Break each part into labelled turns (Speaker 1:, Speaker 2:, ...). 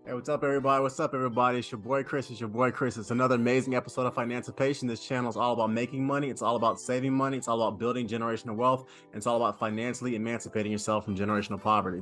Speaker 1: Hey, what's up, everybody? What's up, everybody? It's your boy Chris. It's your boy Chris. It's another amazing episode of Financipation. This channel is all about making money. It's all about saving money. It's all about building generational wealth. And it's all about financially emancipating yourself from generational poverty.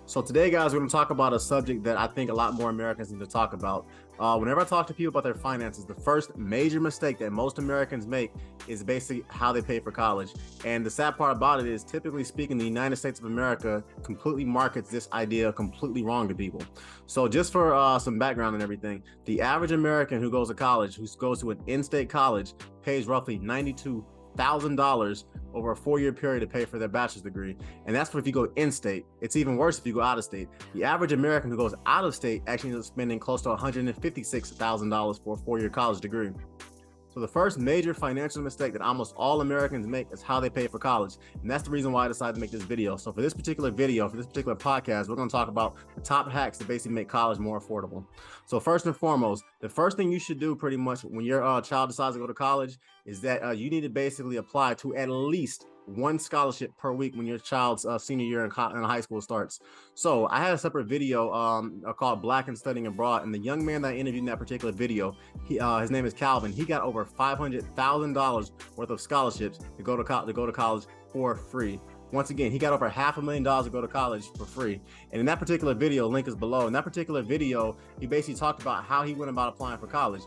Speaker 1: So today, guys, we're going to talk about a subject that I think a lot more Americans need to talk about. Whenever I talk to people about their finances, the first major mistake that most Americans make is basically how they pay for college. And the sad part about it is, typically speaking, the United States of America completely markets this idea completely wrong to people. So just for some background and everything, the average American who goes to college, who goes to an in-state college, pays roughly $92,000 over a 4-year period to pay for their bachelor's degree. And that's for if you go in-state. It's even worse if you go out of state. The average American who goes out of state actually ends up spending close to $156,000 for a 4-year college degree. So the first major financial mistake that almost all Americans make is how they pay for college. And that's the reason why I decided to make this video. So for this particular video, for this particular podcast, we're going to talk about the top hacks to basically make college more affordable. So first and foremost, the first thing you should do pretty much when your child decides to go to college is that you need to basically apply to at least one scholarship per week when your child's senior year in high school starts. So I had a separate video called Black and Studying Abroad, and the young man that I interviewed in that particular video, his name is Calvin. He got over $500,000 worth of scholarships to go to college for free. Once again, he got over $500,000 to go to college for free. And in that particular video, link is below. In that particular video, he basically talked about how he went about applying for college.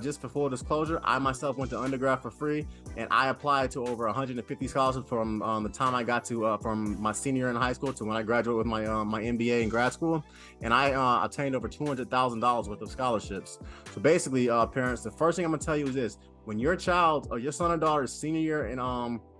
Speaker 1: Just for full disclosure, I myself went to undergrad for free, and I applied to over 150 scholarships from the time I got to from my senior year in high school to when I graduated with my my MBA in grad school, and I obtained over $200,000 worth of scholarships. So basically, parents, the first thing I'm gonna tell you is this: when your child or your son or daughter's senior year in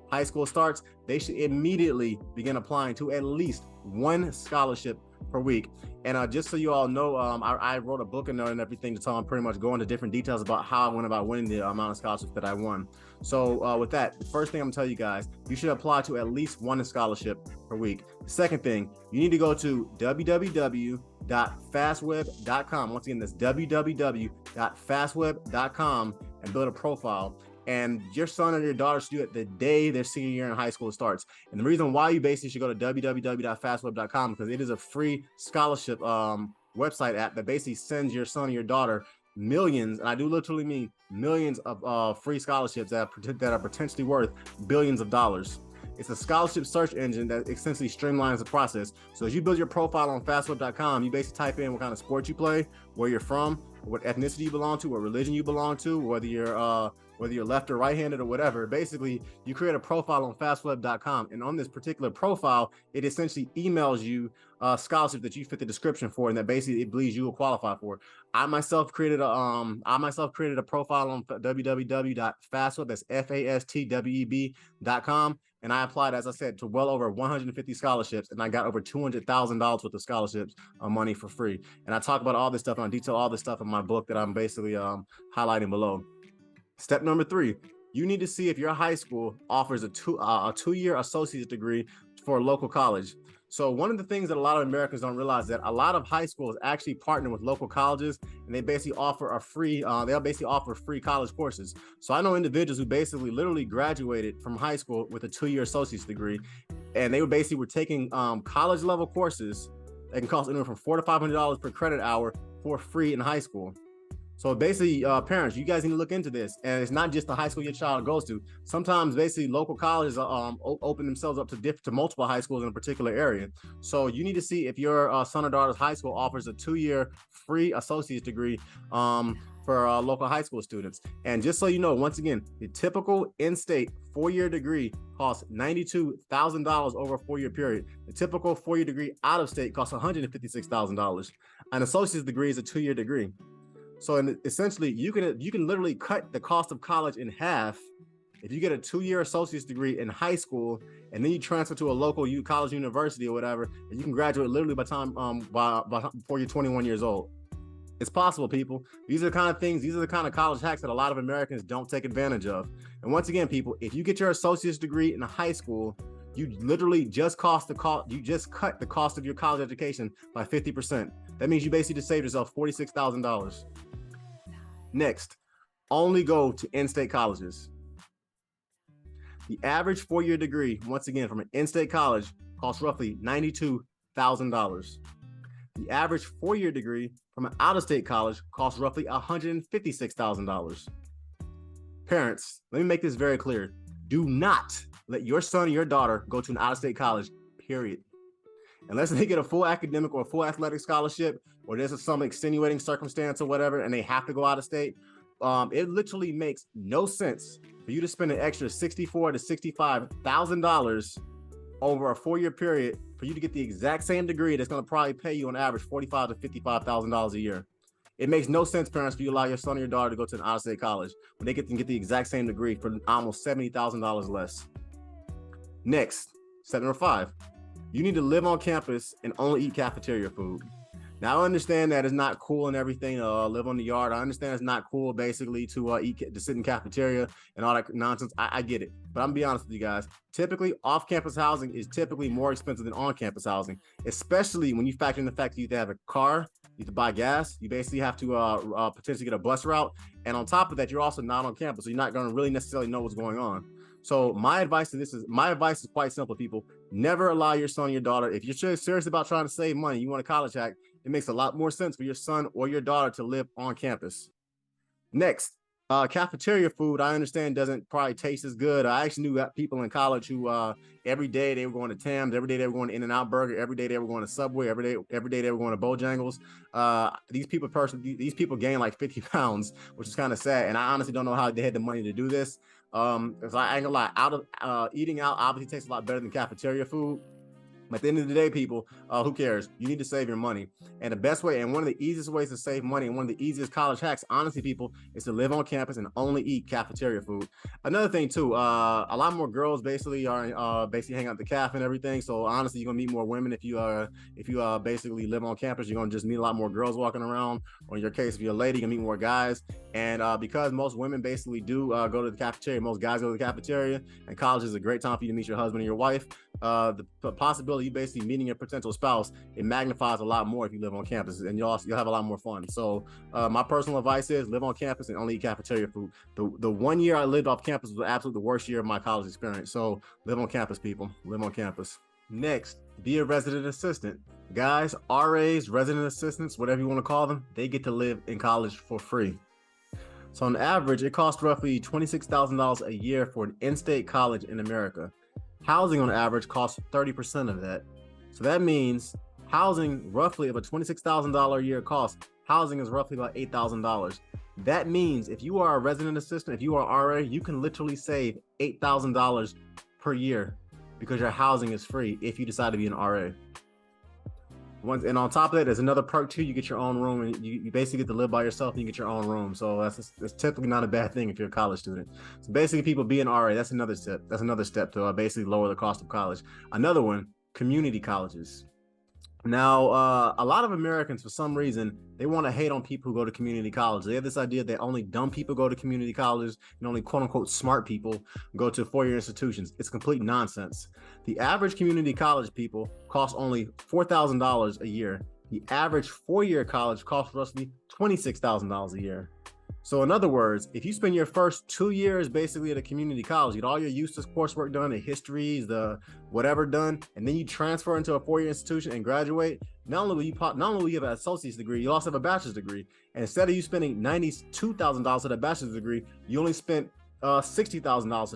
Speaker 1: high school starts, they should immediately begin applying to at least one scholarship per week. And just so you all know, I wrote a book and everything to pretty much go into different details about how I went about winning the amount of scholarships that I won. So with that, the first thing I'm gonna tell you guys, you should apply to at least one scholarship per week. The second thing, you need to go to www.fastweb.com. Once again, that's www.fastweb.com and build a profile. And your son or your daughter should do it the day their senior year in high school starts. And the reason why you basically should go to www.fastweb.com because it is a free scholarship website app that basically sends your son or your daughter millions, and I do literally mean millions of free scholarships that are potentially worth billions of dollars. It's a scholarship search engine that essentially streamlines the process. So as you build your profile on fastweb.com, you basically type in what kind of sport you play, where you're from, what ethnicity you belong to, what religion you belong to, whether you're left or right-handed or whatever. Basically, you create a profile on fastweb.com, and on this particular profile, it essentially emails you scholarship that you fit the description for, and that basically it believes you will qualify for. I myself created a profile on www.fastweb, that's fastweb.com, and I applied, as I said, to well over 150 scholarships, and I got over $200,000 worth of scholarships money for free. And I talk about all this stuff, and I detail all this stuff in my book that I'm basically highlighting below. Step number 3, you need to see if your high school offers a two-year associate's degree for a local college. So one of the things that a lot of Americans don't realize is that a lot of high schools actually partner with local colleges, and they basically offer free college courses. So I know individuals who basically literally graduated from high school with a 2-year associate's degree, and they were taking college level courses that can cost anywhere from $400 to $500 per credit hour for free in high school. So basically, parents, you guys need to look into this. And it's not just the high school your child goes to. Sometimes basically local colleges open themselves up to multiple high schools in a particular area. So you need to see if your son or daughter's high school offers a 2-year free associate's degree for local high school students. And just so you know, once again, the typical in-state 4-year degree costs $92,000 over a 4-year period. The typical 4-year degree out of state costs $156,000. An associate's degree is a 2-year degree. So essentially, you can literally cut the cost of college in half if you get a 2-year associate's degree in high school, and then you transfer to a local college, university, or whatever, and you can graduate literally before you're 21 years old. It's possible, people. These are the kind of things, these are the kind of college hacks that a lot of Americans don't take advantage of. And once again, people, if you get your associate's degree in high school, you literally just cut the cost of your college education by 50%. That means you basically just saved yourself $46,000. Next, only go to in-state colleges. The average 4-year degree, once again, from an in-state college costs roughly $92,000. The average 4-year degree from an out-of-state college costs roughly $156,000. Parents, let me make this very clear. Do not let your son or your daughter go to an out-of-state college, period. Unless they get a full academic or a full athletic scholarship, or there's some extenuating circumstance or whatever, and they have to go out of state, it literally makes no sense for you to spend an extra $64,000 to $65,000 over a 4-year period for you to get the exact same degree that's going to probably pay you on average $45,000 to $55,000 a year. It makes no sense, parents, for you to allow your son or your daughter to go to an out-of-state college when they can get the exact same degree for almost $70,000 less. Next, step number 5, you need to live on campus and only eat cafeteria food. Now, I understand that it's not cool and everything to live on the yard. I understand it's not cool, basically, to sit in cafeteria and all that nonsense. I get it. But I'm gonna be honest with you guys. Typically, off-campus housing is typically more expensive than on-campus housing, especially when you factor in the fact that you have to have a car, you have to buy gas, you basically have to potentially get a bus route. And on top of that, you're also not on campus, so you're not gonna really necessarily know what's going on. So my advice is quite simple, people. Never allow your son or your daughter, if you're serious about trying to save money, you want a college hack, it makes a lot more sense for your son or your daughter to live on campus. Next, cafeteria food, I understand, doesn't probably taste as good. I actually knew people in college who every day they were going to Tams, every day they were going to In-N-Out Burger, every day they were going to Subway, every day they were going to Bojangles. These people gained like 50 pounds, which is kind of sad. And I honestly don't know how they had the money to do this. Because I ain't gonna lie, eating out obviously tastes a lot better than cafeteria food. At the end of the day, people, who cares? You need to save your money. And the best way, and one of the easiest ways to save money, and one of the easiest college hacks, honestly, people, is to live on campus and only eat cafeteria food. Another thing, too, a lot more girls basically are basically hang out at the cafe and everything. So honestly, you're gonna meet more women if you basically live on campus. You're gonna just meet a lot more girls walking around. Or in your case, if you're a lady, you're gonna meet more guys. And because most women basically do go to the cafeteria, most guys go to the cafeteria, and college is a great time for you to meet your husband and your wife. The possibility of you basically meeting your potential spouse, it magnifies a lot more if you live on campus, and you'll have a lot more fun. So my personal advice is live on campus and only eat cafeteria food. The 1 year I lived off campus was absolutely the worst year of my college experience. So live on campus, people. Live on campus. Next, be a resident assistant. Guys, RAs, resident assistants, whatever you want to call them, they get to live in college for free. So on average, it costs roughly $26,000 a year for an in-state college in America. Housing on average costs 30% of that. So that means housing, roughly of a $26,000 a year cost, housing is roughly about $8,000. That means if you are a resident assistant, if you are RA, you can literally save $8,000 per year because your housing is free if you decide to be an RA. And on top of that, there's another perk too. You get your own room, and you basically get to live by yourself, and you get your own room. So that's typically not a bad thing if you're a college student. So basically, people being RA, that's another step. That's another step to basically lower the cost of college. Another one, community colleges. Now, a lot of Americans, for some reason, they want to hate on people who go to community college. They have this idea that only dumb people go to community colleges and only quote unquote smart people go to 4-year institutions. It's complete nonsense. The average community college people cost only $4,000 a year. The average 4-year college costs roughly $26,000 a year. So in other words, if you spend your first 2 years basically at a community college, you get all your useless coursework done, the histories, the whatever done, and then you transfer into a 4-year institution and graduate, not only will you have an associate's degree, you also have a bachelor's degree. And instead of you spending $92,000 for that bachelor's degree, you only spent $60,000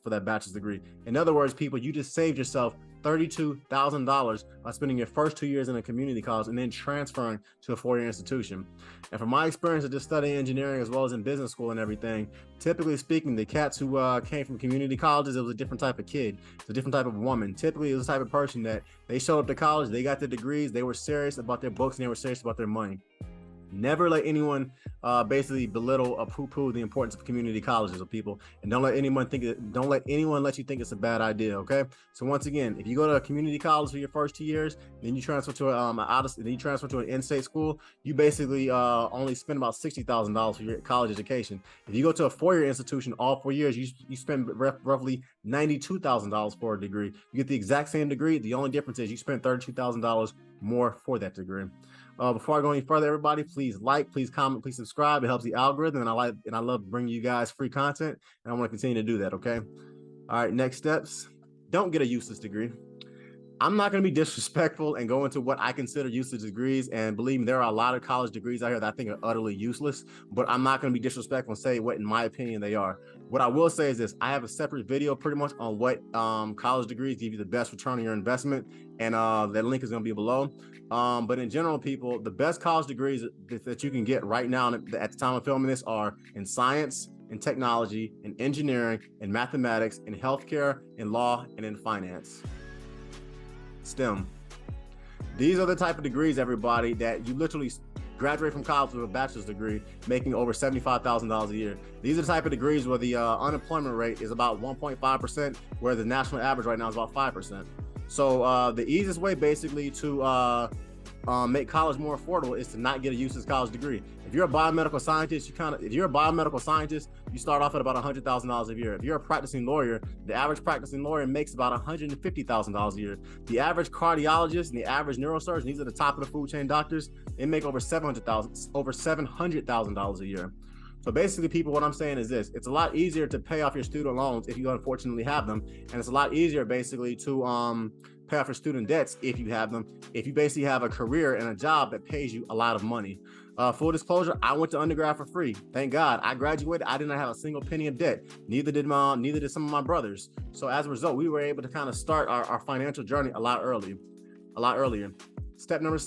Speaker 1: for that bachelor's degree. In other words, people, you just saved yourself $32,000 by spending your first 2 years in a community college and then transferring to a 4-year institution. And from my experience of just studying engineering as well as in business school and everything, typically speaking, the cats who came from community colleges, it was a different type of kid. It's a different type of woman. Typically, it was the type of person that they showed up to college, they got their degrees, they were serious about their books, and they were serious about their money. Never let anyone basically belittle or poo-poo the importance of community colleges, of people, and don't let anyone let you think it's a bad idea. Okay. So once again, if you go to a community college for your first 2 years, then you transfer to an in-state school, you basically only spend about $60,000 for your college education. If you go to a 4-year institution, all 4 years, you spend roughly $92,000 for a degree. You get the exact same degree. The only difference is you spend $32,000 more for that degree. Before I go any further, everybody, please like, please comment, please subscribe. It helps the algorithm, and I love bringing you guys free content, and I want to continue to do that. Okay. All right. Next steps: don't get a useless degree. I'm not going to be disrespectful and go into what I consider useless degrees. And believe me, there are a lot of college degrees out here that I think are utterly useless, but I'm not going to be disrespectful and say what, in my opinion, they are. What I will say is this: I have a separate video pretty much on what college degrees give you the best return on your investment. And that link is going to be below. But in general, people, the best college degrees that you can get right now at the time of filming this are in science, in technology, in engineering, in mathematics, in healthcare, in law, and in finance. STEM. These are the type of degrees, everybody, that you literally graduate from college with a bachelor's degree, making over $75,000 a year. These are the type of degrees where the unemployment rate is about 1.5%, where the national average right now is about 5%. So the easiest way basically to make college more affordable is to not get a useless college degree. If you're a biomedical scientist, you start off at about $100,000 a year. If you're a practicing lawyer, the average practicing lawyer makes about $150,000 a year. The average cardiologist and the average neurosurgeon, these are the top of the food chain doctors, they make over $700,000 a year. So basically, people, what I'm saying is this: it's a lot easier to pay off your student loans if you unfortunately have them, and it's a lot easier basically to pay off your student debts if you have them, if you basically have a career and a job that pays you a lot of money. Full disclosure, I went to undergrad for free. Thank God. I graduated. I did not have a single penny of debt. Neither did some of my brothers. So as a result, we were able to kind of start our financial journey a lot earlier. Step number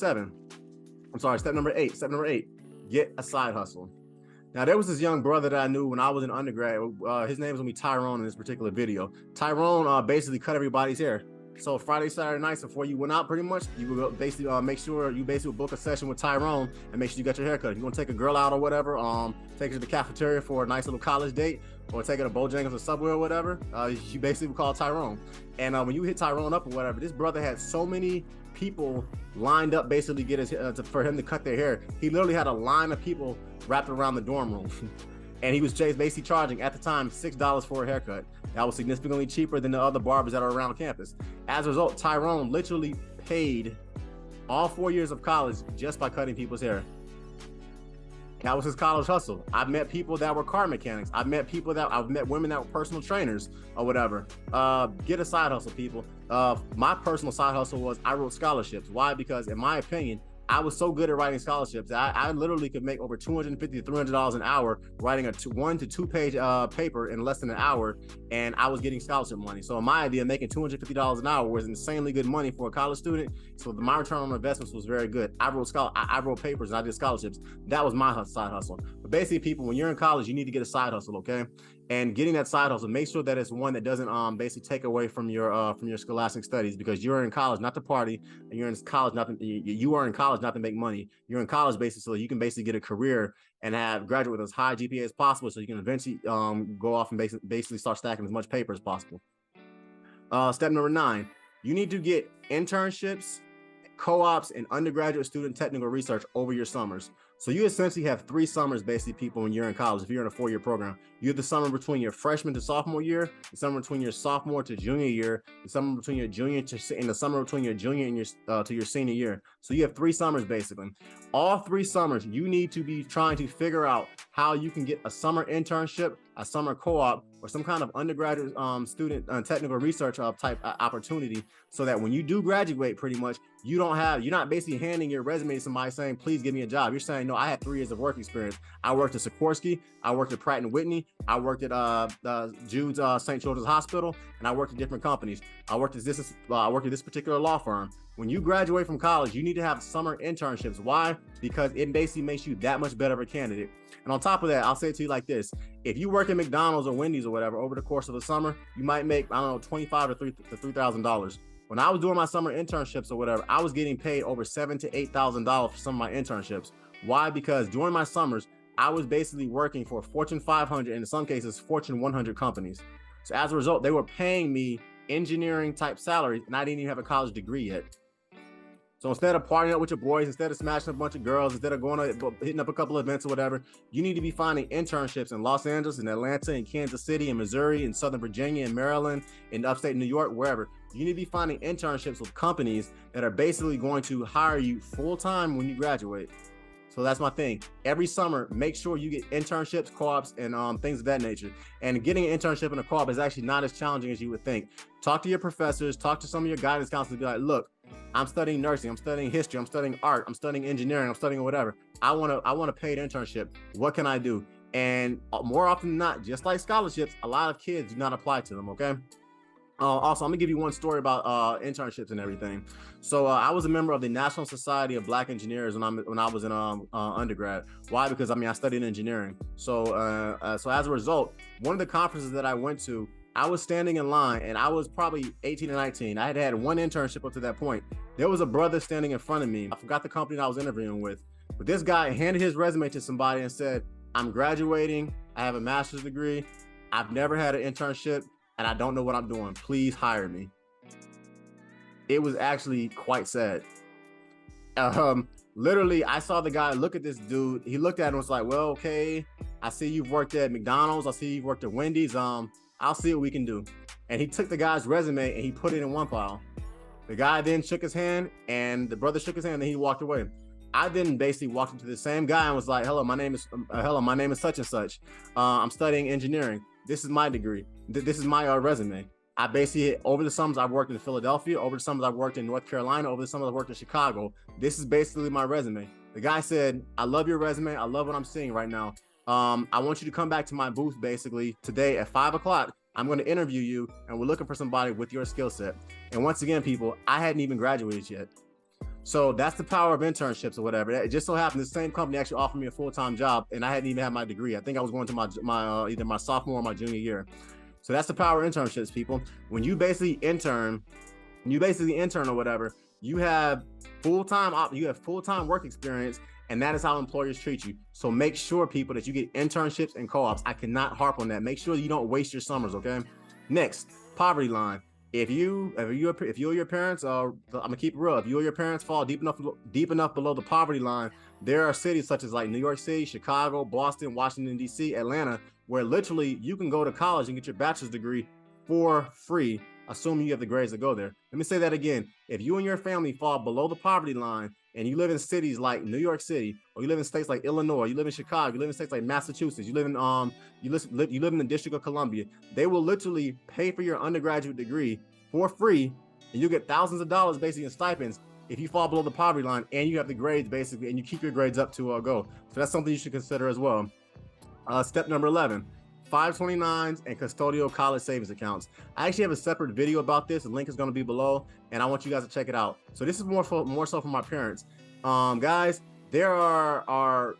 Speaker 1: eight. Get a side hustle. Now, there was this young brother that I knew when I was in undergrad. His name is going to be Tyrone in this particular video. Tyrone basically cut everybody's hair. So Friday, Saturday nights before you went out, pretty much, you would basically make sure you basically book a session with Tyrone and make sure you got your hair cut. If you want to take a girl out or whatever, take her to the cafeteria for a nice little college date, or take her to Bojangles or Subway or whatever, you basically would call Tyrone. And when you hit Tyrone up or whatever, this brother had so many people lined up basically to get for him to cut their hair. He literally had a line of people wrapped around the dorm room. And he was basically charging, at the time, $6 for a haircut. That was significantly cheaper than the other barbers that are around campus. As a result, Tyrone literally paid all 4 years of college just by cutting people's hair. That was his college hustle. I've met people that were car mechanics. I've met women that were personal trainers or whatever. Get a side hustle, people. My personal side hustle was I wrote scholarships. Why? Because in my opinion, I was so good at writing scholarships. I literally could make over $250 to $300 an hour writing a 1 to 2 page paper in less than an hour, and I was getting scholarship money. So my idea, making $250 an hour was insanely good money for a college student. So my return on investments was very good. I wrote papers and I did scholarships. That was my side hustle. But basically, people, when you're in college, you need to get a side hustle, okay? And getting that side hustle, make sure that it's one that doesn't basically take away from your scholastic studies, because you're in college not to party, and you're in college you are in college not to make money. You're in college basically so you can basically get a career and graduate with as high GPA as possible, so you can eventually go off and basically start stacking as much paper as possible. Step number 9, you need to get internships, co-ops, and undergraduate student technical research over your summers. So you essentially have 3 summers, basically, people, when you're in college. If you're in a 4-year program, you have the summer between your freshman to sophomore year, the summer between your sophomore to junior year, the summer between your junior and the summer between your junior and your to your senior year. So you have 3 summers, basically. All 3 summers, you need to be trying to figure out how you can get a summer internship, a summer co-op, or some kind of undergraduate student technical research type opportunity, so that when you do graduate, pretty much, you're not basically handing your resume to somebody saying, please give me a job. You're saying, no, I had 3 years of work experience. I worked at Sikorsky, I worked at Pratt & Whitney, I worked at Jude's St. Children's Hospital, and I worked at different companies. I worked at this particular law firm. When you graduate from college, you need to have summer internships. Why? Because it basically makes you that much better of a candidate. And on top of that, I'll say it to you like this: if you work at McDonald's or Wendy's or whatever over the course of the summer, you might make, I don't know, $2,500 to $3,000. When I was doing my summer internships or whatever, I was getting paid over $7,000 to $8,000 for some of my internships. Why? Because during my summers, I was basically working for Fortune 500, and in some cases, Fortune 100 companies. So as a result, they were paying me engineering type salaries, and I didn't even have a college degree yet. So instead of partying up with your boys, instead of smashing a bunch of girls, instead of hitting up a couple of events or whatever, you need to be finding internships in Los Angeles, in Atlanta, in Kansas City, in Missouri, in Southern Virginia, in Maryland, in upstate New York, wherever. You need to be finding internships with companies that are basically going to hire you full-time when you graduate. So that's my thing. Every summer, make sure you get internships, co-ops, and things of that nature. And getting an internship in a co-op is actually not as challenging as you would think. Talk to your professors, talk to some of your guidance counselors, be like, look, I'm studying nursing, I'm studying history, I'm studying art, I'm studying engineering, I'm studying whatever. I want a paid internship. What can I do? And more often than not, just like scholarships, a lot of kids do not apply to them, okay? Also, I'm gonna give you one story about internships and everything. So I was a member of the National Society of Black Engineers when I was in undergrad. Why? Because I studied engineering. So so as a result, one of the conferences that I went to, I was standing in line, and I was probably 18 or 19. I had one internship up to that point. There was a brother standing in front of me. I forgot the company that I was interviewing with, but this guy handed his resume to somebody and said, "I'm graduating. I have a master's degree. I've never had an internship, and I don't know what I'm doing. Please hire me." It was actually quite sad. Literally, I saw the guy look at this dude. He looked at him and was like, "Well, okay, I see you've worked at McDonald's. I see you've worked at Wendy's. I'll see what we can do." And he took the guy's resume and he put it in one pile. The guy then shook his hand, and the brother shook his hand, and he walked away. I then basically walked into the same guy and was like, "Hello, my name is such and such. I'm studying engineering. This is my degree. This is my resume. I basically, over the summers, I've worked in Philadelphia. Over the summers, I've worked in North Carolina. Over the summers, I've worked in Chicago. This is basically my resume." The guy said, "I love your resume. I love what I'm seeing right now. I want you to come back to my booth basically today at 5 o'clock. I'm going to interview you, and we're looking for somebody with your skill set." And once again, people, I hadn't even graduated yet. So that's the power of internships or whatever. It just so happened the same company actually offered me a full-time job, and I hadn't even had my degree. I think I was going to my either my sophomore or my junior year. So that's the power of internships, people. When you basically intern or whatever, you have full-time work experience, and that is how employers treat you. So make sure, people, that you get internships and co-ops. I cannot harp on that. Make sure you don't waste your summers, okay? Next, poverty line. If you or your parents, I'm gonna keep it real. If you or your parents fall deep enough below the poverty line, there are cities such as like New York City, Chicago, Boston, Washington D.C., Atlanta, where literally you can go to college and get your bachelor's degree for free, assuming you have the grades to go there. Let me say that again. If you and your family fall below the poverty line, and you live in cities like New York City, or you live in states like Illinois, you live in Chicago, you live in states like Massachusetts, you live in the District of Columbia, they will literally pay for your undergraduate degree for free, and you get thousands of dollars basically in stipends if you fall below the poverty line and you have the grades basically, and you keep your grades up to go. So that's something you should consider as well. Step number 11. 529s and custodial college savings accounts. I actually have a separate video about this. The link is going to be below, and I want you guys to check it out. So this is more so for my parents. Guys, there are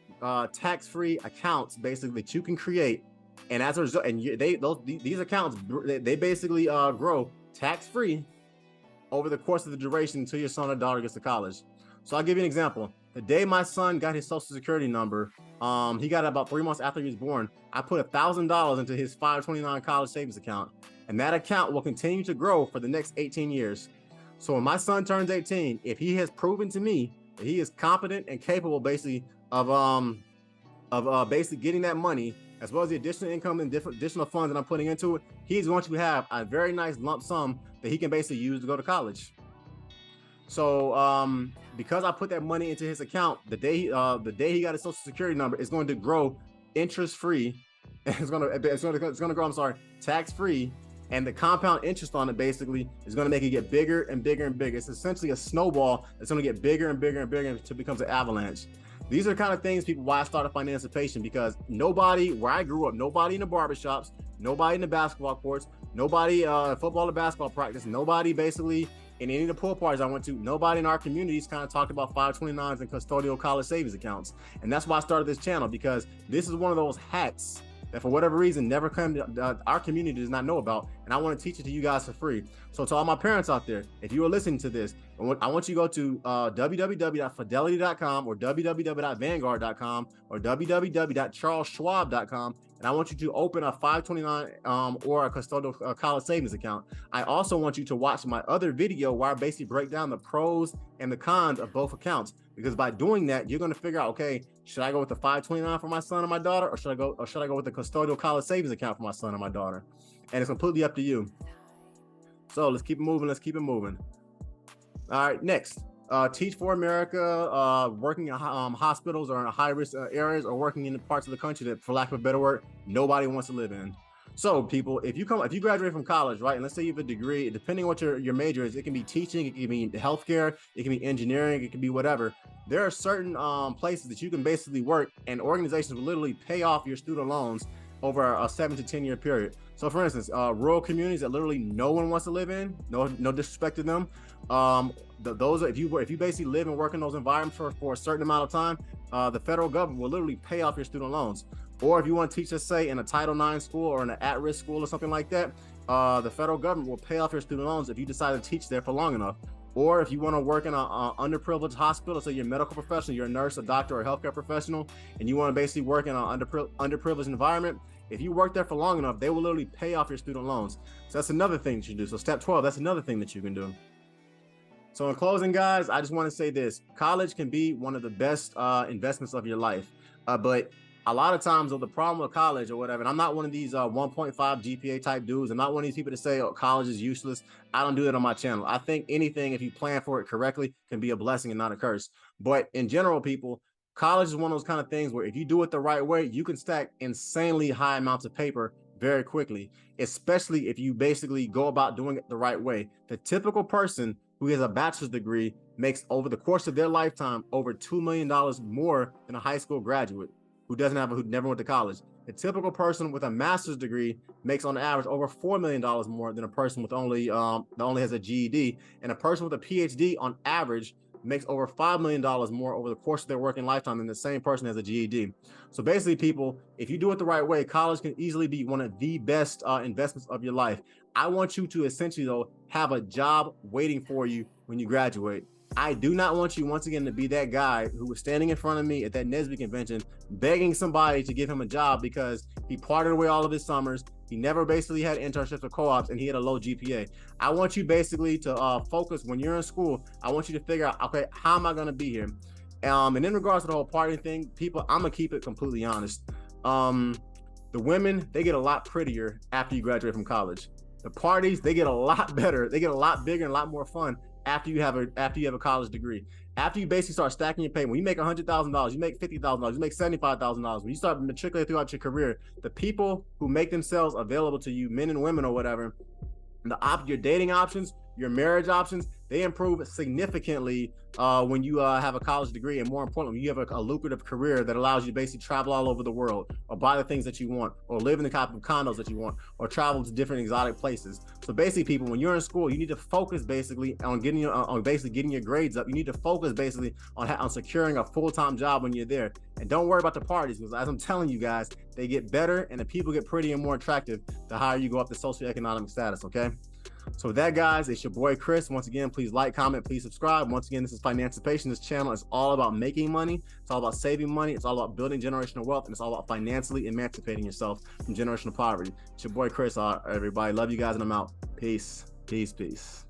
Speaker 1: tax-free accounts basically that you can create, and as a result, and these accounts they basically grow tax-free over the course of the duration until your son or daughter gets to college. So I'll give you an example. The day my son got his social security number, he got it about 3 months after he was born. I put $1,000 into his 529 college savings account, and that account will continue to grow for the next 18 years. So when my son turns 18, if he has proven to me that he is competent and capable basically of basically getting that money, as well as the additional income and additional funds that I'm putting into it, he's going to have a very nice lump sum that he can basically use to go to college. So because I put that money into his account, the day he got his social security number, it's going to grow interest free. It's going to grow, I'm sorry, tax free, and the compound interest on it basically is going to make it get bigger and bigger and bigger. It's essentially a snowball that's going to get bigger and bigger and bigger until it becomes an avalanche. These are the kind of things, people, why I started Financipation, because nobody where I grew up, nobody in the barbershops, nobody in the basketball courts, nobody football or basketball practice, nobody basically in any of the pool parties I went to, nobody in our communities kind of talked about 529s and custodial college savings accounts. And that's why I started this channel, because this is one of those hacks that for whatever reason never our community does not know about, and I want to teach it to you guys for free. So to all my parents out there, if you are listening to this, I want you to go to www.fidelity.com or www.vanguard.com or www.charlesschwab.com, and I want you to open a 529 or a custodial college savings account. I also want you to watch my other video where I basically break down the pros and the cons of both accounts, because by doing that, you're going to figure out, okay, should I go with the 529 for my son and my daughter, or should I go with the custodial college savings account for my son and my daughter? And it's completely up to you. So let's keep it moving. All right, next, Teach for America, working in hospitals or in high-risk areas, or working in parts of the country that, for lack of a better word, nobody wants to live in. So people, if you graduate from college, right, and let's say you have a degree, depending on what your major is, it can be teaching, it can be healthcare, it can be engineering, it can be whatever. There are certain places that you can basically work, and organizations will literally pay off your student loans over a 7 to 10 year period. So for instance, rural communities that literally no one wants to live in, no disrespect to them. Those if you basically live and work in those environments for a certain amount of time, the federal government will literally pay off your student loans. Or if you want to teach, let's say, in a Title IX school or in an at-risk school or something like that, the federal government will pay off your student loans if you decide to teach there for long enough. Or if you want to work in an underprivileged hospital, so you're a medical professional, you're a nurse, a doctor, or a healthcare professional, and you want to basically work in an underprivileged environment, if you work there for long enough, they will literally pay off your student loans. So that's another thing that you do. So step 12, that's another thing that you can do. So in closing, guys, I just want to say this. College can be one of the best investments of your life. But a lot of times, the problem with college or whatever, and I'm not one of these 1.5 GPA type dudes. I'm not one of these people to say, oh, college is useless. I don't do that on my channel. I think anything, if you plan for it correctly, can be a blessing and not a curse. But in general, people, college is one of those kind of things where if you do it the right way, you can stack insanely high amounts of paper very quickly, especially if you basically go about doing it the right way. The typical person who has a bachelor's degree makes, over the course of their lifetime, over $2 million more than a high school graduate who never went to college. The typical person with a master's degree makes on average over $4 million more than a person with only has a GED. And a person with a PhD on average makes over $5 million more over the course of their working lifetime than the same person has a GED. So basically, people, if you do it the right way, college can easily be one of the best investments of your life. I want you to essentially, though, have a job waiting for you when you graduate. I do not want you, once again, to be that guy who was standing in front of me at that NSBE convention begging somebody to give him a job because he parted away all of his summers. He never basically had internships or co-ops, and he had a low GPA. I want you basically to focus when you're in school. I want you to figure out, okay, how am I going to be here? And in regards to the whole partying thing, people, I'm going to keep it completely honest. The women, they get a lot prettier after you graduate from college. The parties, they get a lot better. They get a lot bigger and a lot more fun after you have a college degree. After you basically start stacking your pay, when you make $100,000, you make $50,000, you make $75,000, when you start matriculating throughout your career, the people who make themselves available to you, men and women or whatever, your dating options, your marriage options, they improve significantly when you have a college degree, and more importantly, you have a lucrative career that allows you to basically travel all over the world, or buy the things that you want, or live in the type of condos that you want, or travel to different exotic places. So basically, people, when you're in school, you need to focus basically on getting your grades up. You need to focus basically on securing a full-time job when you're there, and don't worry about the parties, because as I'm telling you guys, they get better and the people get prettier and more attractive the higher you go up the socioeconomic status. Okay. So with that, guys, it's your boy Chris. Once again, please like, comment, please subscribe. Once again, this is Financipation. This channel is all about making money. It's all about saving money. It's all about building generational wealth, and it's all about financially emancipating yourself from generational poverty. It's your boy Chris. Everybody, love you guys, and I'm out. Peace, peace, peace.